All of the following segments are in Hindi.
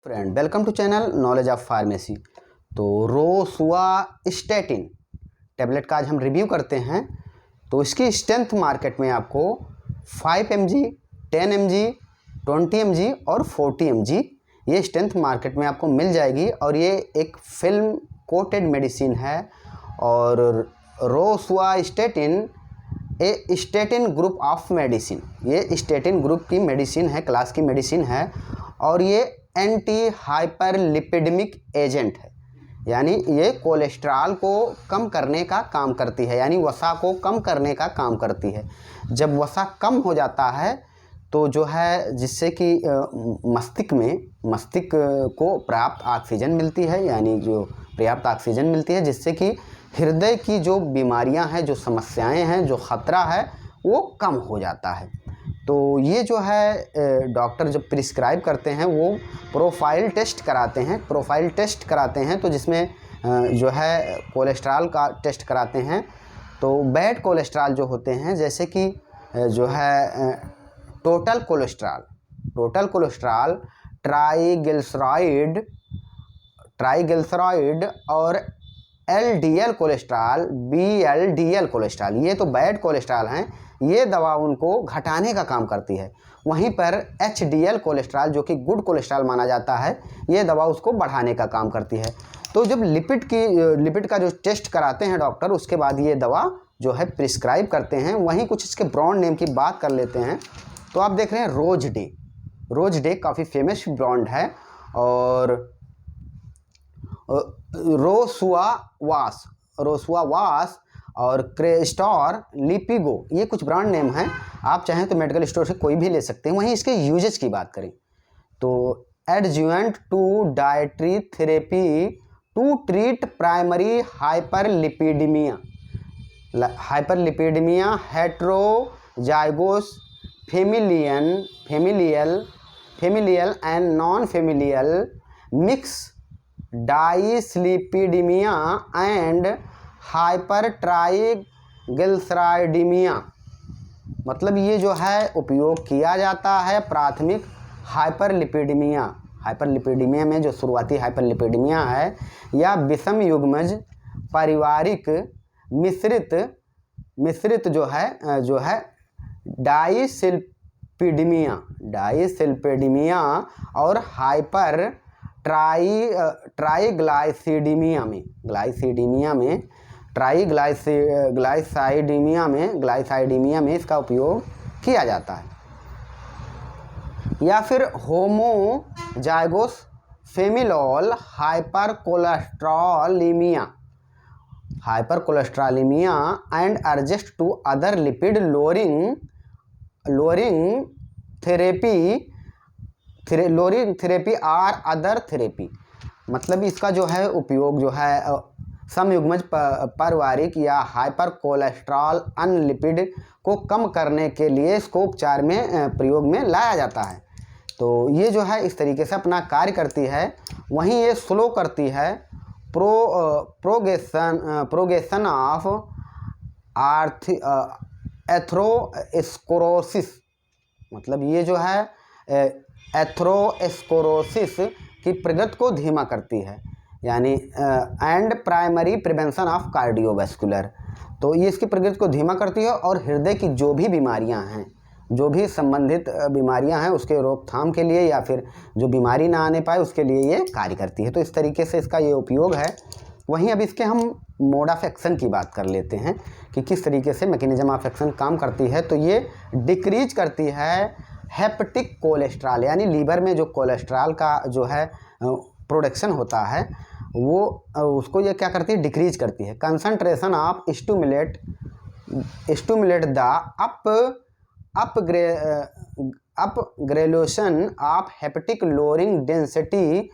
Friend, welcome to channel knowledge of pharmacy. तो रोसुआस्टैटिन टैबलेट का आज हम रिव्यू करते हैं। तो इसकी स्ट्रेंथ मार्केट में आपको 5 mg, 10 mg, 20 mg और 40 mg ये स्ट्रेंथ मार्केट में आपको मिल जाएगी। और ये एक फिल्म कोटेड मेडिसिन है। और रोसुआस्टैटिन ए स्टैटिन ग्रुप ऑफ मेडिसिन, ये स्टैटिन ग्रुप की मेडिसिन है, क्लास की मेडिसिन है। और ये एंटी हाइपरलिपिडेमिक एजेंट है, यानी ये कोलेस्ट्रॉल को कम करने का काम करती है, यानी वसा को कम करने का काम करती है। जब वसा कम हो जाता है तो जो है जिससे कि मस्तिष्क को पर्याप्त ऑक्सीजन मिलती है, यानी जो पर्याप्त ऑक्सीजन मिलती है, जिससे कि हृदय की जो बीमारियां हैं, जो समस्याएं हैं, जो ख़तरा है वो कम हो जाता है। तो ये जो है डॉक्टर जब प्रिस्क्राइब करते हैं वो प्रोफाइल टेस्ट कराते हैं। तो जिसमें जो है कोलेस्ट्रॉल का टेस्ट कराते हैं। तो बैड कोलेस्ट्रॉल जो होते हैं, जैसे कि जो है टोटल कोलेस्ट्रॉल, ट्राइग्लिसराइड और LDL कोलेस्ट्रॉल, VLDL कोलेस्ट्रॉल, ये तो बैड कोलेस्ट्रॉल हैं। ये दवा उनको घटाने का काम करती है। वहीं पर HDL कोलेस्ट्रॉल जो कि गुड कोलेस्ट्रॉल माना जाता है, ये दवा उसको बढ़ाने का काम करती है। तो जब लिपिड का जो टेस्ट कराते हैं डॉक्टर, उसके बाद ये दवा जो है प्रिस्क्राइब करते हैं। वहीं कुछ इसके ब्रांड नेम की बात कर लेते हैं। तो आप देख रहे हैं रोज डे काफ़ी फेमस ब्रांड है। और रोसुआवास और क्रेस्टोर, लिपिगो, ये कुछ ब्रांड नेम हैं। आप चाहें तो मेडिकल स्टोर से कोई भी ले सकते हैं। वहीं इसके यूजेज की बात करें तो adjuvant to dietary therapy to treat primary hyperlipidaemia, heterozygous familial and non familial mix dyslipidaemia and hypertriglyceridaemia. मतलब ये जो है उपयोग किया जाता है प्राथमिक हाइपरलिपिडीमिया में, जो शुरुआती हाइपरलिपिडीमिया है, या विषम युग्मज पारिवारिक मिश्रित जो है डाइस्लिपिडीमिया और हाइपर ट्राइग्लाइसाइडीमिया में इसका उपयोग किया जाता है। या फिर homozygous familial hypercholesterolaemia and adjunct to other lipid lowering therapy or other therapy. मतलब इसका जो है उपयोग जो है समयुग्मज पारिवारिक या हाइपर कोलेस्ट्रॉल अनलिपिड को कम करने के लिए इसको उपचार में प्रयोग में लाया जाता है। तो ये जो है इस तरीके से अपना कार्य करती है। वहीं ये स्लो करती है प्रोगेशन ऑफ एथरोस्क्लेरोसिस। मतलब ये जो है एथरोस्क्लेरोसिस की प्रगति को धीमा करती है, यानी and primary prevention of cardiovascular. तो ये इसकी प्रगति को धीमा करती है और हृदय की जो भी बीमारियां हैं, जो भी संबंधित बीमारियां हैं, उसके रोकथाम के लिए या फिर जो बीमारी ना आने पाए उसके लिए ये कार्य करती है। तो इस तरीके से इसका ये उपयोग है। वहीं अब इसके हम मोड ऑफ एक्शन की बात कर लेते हैं कि किस तरीके से मैकेनिज्म ऑफ एक्शन काम करती है। तो ये डिक्रीज करती है हेपेटिक कोलेस्ट्रॉल, यानी लीवर में जो कोलेस्ट्रॉल का जो है प्रोडक्शन होता है, वो उसको ये क्या करती है, डिक्रीज करती है। Concentration of stimulate the upgradation of hepatic lowering density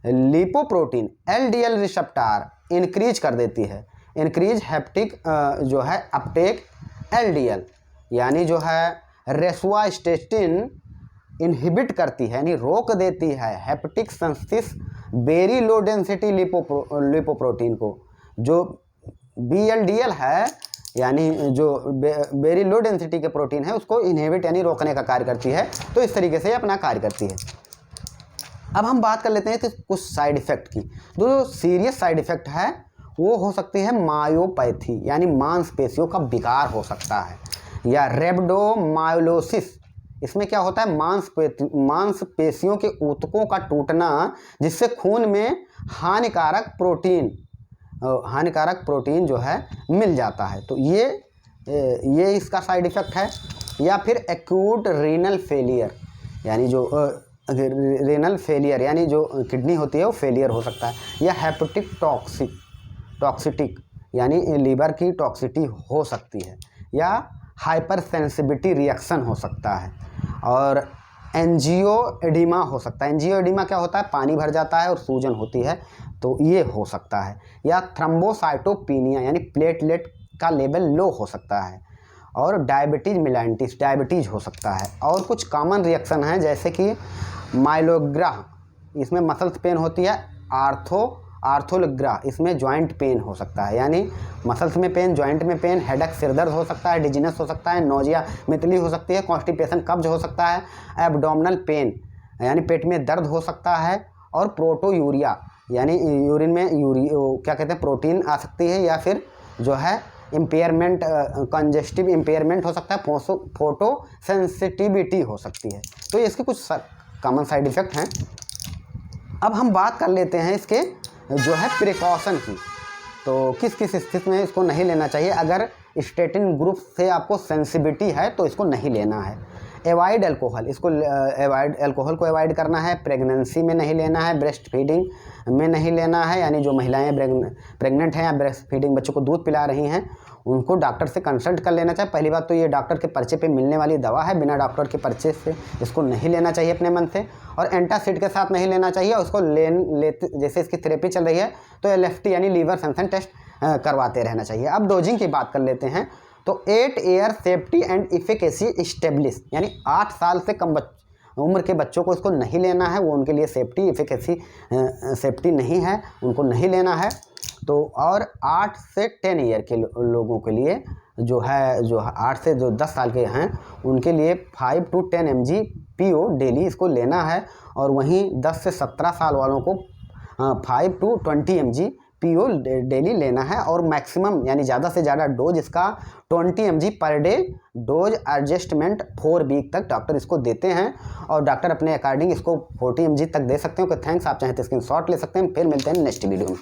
lipoprotein LDL receptor increase कर देती है। इंक्रीज हेपेटिक जो है अपटेक LDL, यानी जो है रोसुआस्टैटिन इनहिबिट करती है, यानी रोक देती है hepatic synthesis very low density lipoprotein को। जो VLDL है, यानी जो वेरी लो डेंसिटी के प्रोटीन है, उसको इनहिबिट यानी रोकने का कार्य करती है। तो इस तरीके से अपना कार्य करती है। अब हम बात कर लेते हैं कि कुछ साइड इफ़ेक्ट की। जो सीरियस साइड इफ़ेक्ट है वो हो सकती है मायोपैथी, यानी मांसपेशियों का विकार हो सकता है, या रेब्डोमायोलोसिस। इसमें क्या होता है, मांसपेशियों के ऊतकों का टूटना, जिससे खून में हानिकारक प्रोटीन जो है मिल जाता है। तो ये इसका साइड इफ़ेक्ट है। या फिर एक्यूट रीनल फेलियर, यानी जो रेनल फेलियर यानी जो किडनी होती है वो फेलियर हो सकता है। या हेपेटिक टॉक्सिटिक यानी लीवर की टॉक्सिटी हो सकती है। या हाइपर सेंसिटिविटी रिएक्शन हो सकता है। और एंजियोएडिमा हो सकता है। एंजियोएडिमा क्या होता है, पानी भर जाता है और सूजन होती है, तो ये हो सकता है। या थ्रम्बोसाइटोपिनिया यानी प्लेटलेट का लेवल लो हो सकता है। और डायबिटीज़ मिलेंटिस, डायबिटीज़ हो सकता है। और कुछ कॉमन रिएक्शन हैं जैसे कि माइलोग्रा, इसमें मसल्स पेन होती है। आर्थोलग्रा, इसमें जॉइंट पेन हो सकता है, यानी मसल्स में पेन, जॉइंट में पेन, हेडेक सिरदर्द हो सकता है, डिजीनेस हो सकता है, नोजिया मितली हो सकती है, कॉन्स्टिपेशन कब्ज हो सकता है, एब्डोमिनल पेन यानी पेट में दर्द हो सकता है। और प्रोटोयूरिया यानी यूरिन में क्या कहते हैं प्रोटीन आ सकती है। या फिर जो है इम्पेयरमेंट, कंजेस्टिव इम्पेयरमेंट हो सकता है, फोटो सेंसिटिविटी हो सकती है। तो ये इसके कुछ कॉमन साइड इफ़ेक्ट हैं। अब हम बात कर लेते हैं इसके जो है प्रिकॉशन की। तो किस किस स्थिति में इसको नहीं लेना चाहिए। अगर स्टेटिन ग्रुप से आपको सेंसिटिविटी है तो इसको नहीं लेना है। एवॉइड अल्कोहल, अल्कोहल को अवॉइड करना है। प्रेगनेंसी में नहीं लेना है। ब्रेस्ट फीडिंग में नहीं लेना है, यानी जो महिलाएं प्रेग्नेंट हैं या ब्रेस्ट फीडिंग बच्चों को दूध पिला रही हैं उनको डॉक्टर से कंसल्ट कर लेना चाहिए। पहली बात तो ये डॉक्टर के पर्चे पे मिलने वाली दवा है, बिना डॉक्टर के पर्चे से इसको नहीं लेना चाहिए अपने मन से। और एंटासिड के साथ नहीं लेना चाहिए। उसको लेते जैसे इसकी थेरेपी चल रही है तो LFT यानी लीवर फंक्शन टेस्ट करवाते रहना चाहिए। अब डोजिंग की बात कर लेते हैं। तो 8 year safety and efficacy establish, यानी 8 साल से कम उम्र के बच्चों को इसको नहीं लेना है। वो उनके लिए सेफ्टी नहीं है, उनको नहीं लेना है। तो और 8 से 10 ईयर के लोगों के लिए जो 8 से जो 10 साल के हैं उनके लिए 5 to 10 mg PO डेली इसको लेना है। और वहीं 10 से 17 साल वालों को 5 to 20 mg PO डेली लेना है। और मैक्सिमम यानी ज़्यादा से ज़्यादा डोज इसका 20 mg per day dose adjustment 4 week तक डॉक्टर इसको देते हैं। और डॉक्टर अपने अकॉर्डिंग इसको 40 mg तक दे सकते हैं। Okay, thanks. आप चाहें तो स्क्रीनशॉट ले सकते हैं। फिर मिलते हैं नेक्स्ट वीडियो में।